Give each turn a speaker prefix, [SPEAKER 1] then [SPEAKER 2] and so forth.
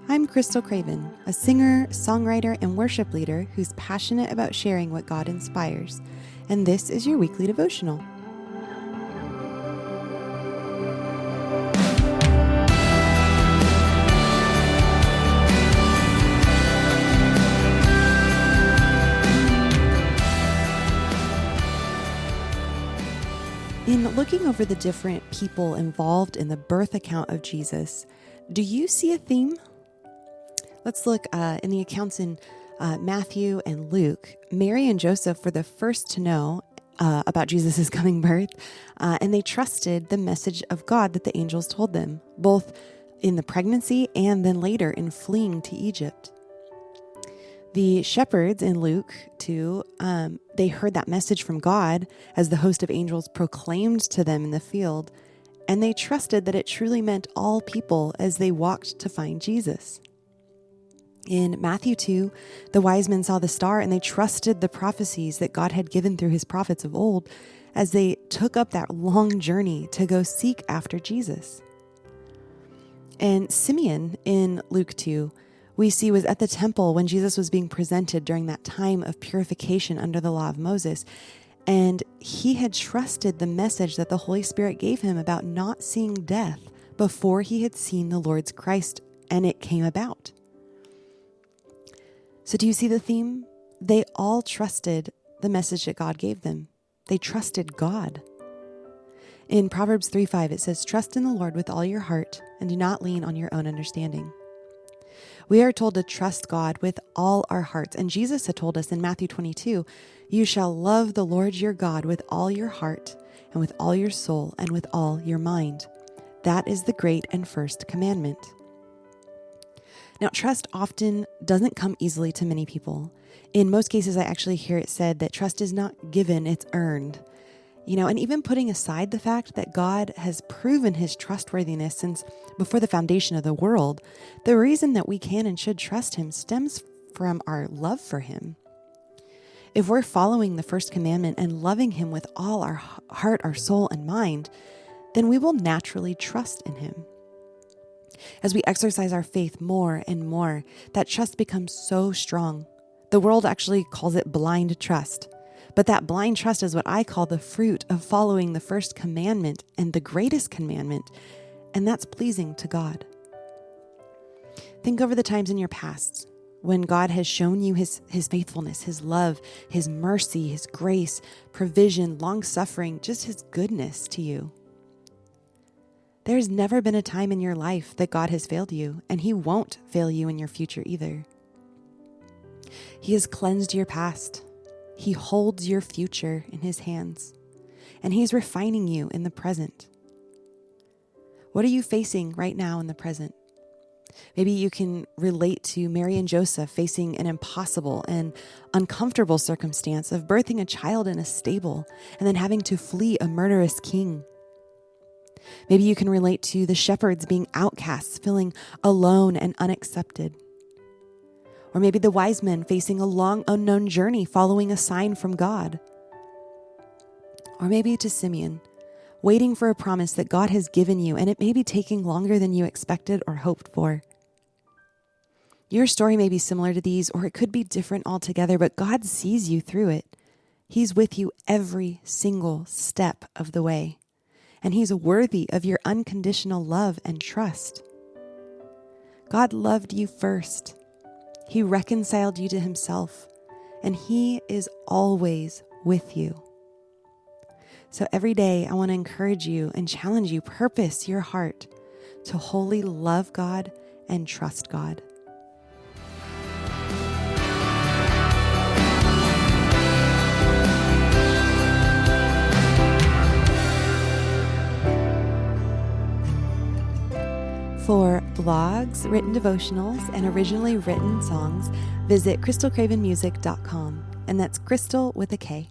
[SPEAKER 1] I'm Crystal Craven, a singer, songwriter, and worship leader who's passionate about sharing what God inspires, and this is your weekly devotional. In looking over the different people involved in the birth account of Jesus, do you see a theme? Let's look in the accounts in Matthew and Luke. Mary and Joseph were the first to know about Jesus' coming birth, and they trusted the message of God that the angels told them, both in the pregnancy and then later in fleeing to Egypt. The shepherds in Luke 2, they heard that message from God as the host of angels proclaimed to them in the field, and they trusted that it truly meant all people as they walked to find Jesus. In Matthew 2, the wise men saw the star and they trusted the prophecies that God had given through his prophets of old as they took up that long journey to go seek after Jesus. And Simeon in Luke 2, we see was at the temple when Jesus was being presented during that time of purification under the law of Moses. And he had trusted the message that the Holy Spirit gave him about not seeing death before he had seen the Lord's Christ, and it came about. So do you see the theme? They all trusted the message that God gave them. They trusted God. In Proverbs 3:5, it says, "Trust in the Lord with all your heart and do not lean on your own understanding." We are told to trust God with all our hearts. And Jesus had told us in Matthew 22, "You shall love the Lord your God with all your heart and with all your soul and with all your mind." That is the great and first commandment. Now, trust often doesn't come easily to many people. In most cases, I actually hear it said that trust is not given, it's earned. And even putting aside the fact that God has proven his trustworthiness since before the foundation of the world, the reason that we can and should trust him stems from our love for him. If we're following the first commandment and loving him with all our heart, our soul, and mind, then we will naturally trust in him. As we exercise our faith more and more, that trust becomes so strong. The world actually calls it blind trust. But that blind trust is what I call the fruit of following the first commandment and the greatest commandment, and that's pleasing to God. Think over the times in your past when God has shown you his faithfulness, his love, his mercy, his grace, provision, long-suffering, just his goodness to you. There's never been a time in your life that God has failed you, and he won't fail you in your future either. He has cleansed your past. He holds your future in his hands, and he's refining you in the present. What are you facing right now in the present? Maybe you can relate to Mary and Joseph facing an impossible and uncomfortable circumstance of birthing a child in a stable and then having to flee a murderous king. Maybe you can relate to the shepherds being outcasts, feeling alone and unaccepted. Or maybe the wise men facing a long unknown journey following a sign from God. Or maybe to Simeon, waiting for a promise that God has given you, and it may be taking longer than you expected or hoped for. Your story may be similar to these, or it could be different altogether, but God sees you through it. He's with you every single step of the way, and he's worthy of your unconditional love and trust. God loved you first. He reconciled you to himself, and he is always with you. So every day I want to encourage you and challenge you, purpose your heart to wholly love God and trust God. For blogs, written devotionals, and originally written songs, visit crystalcravenmusic.com. And that's Crystal with a K.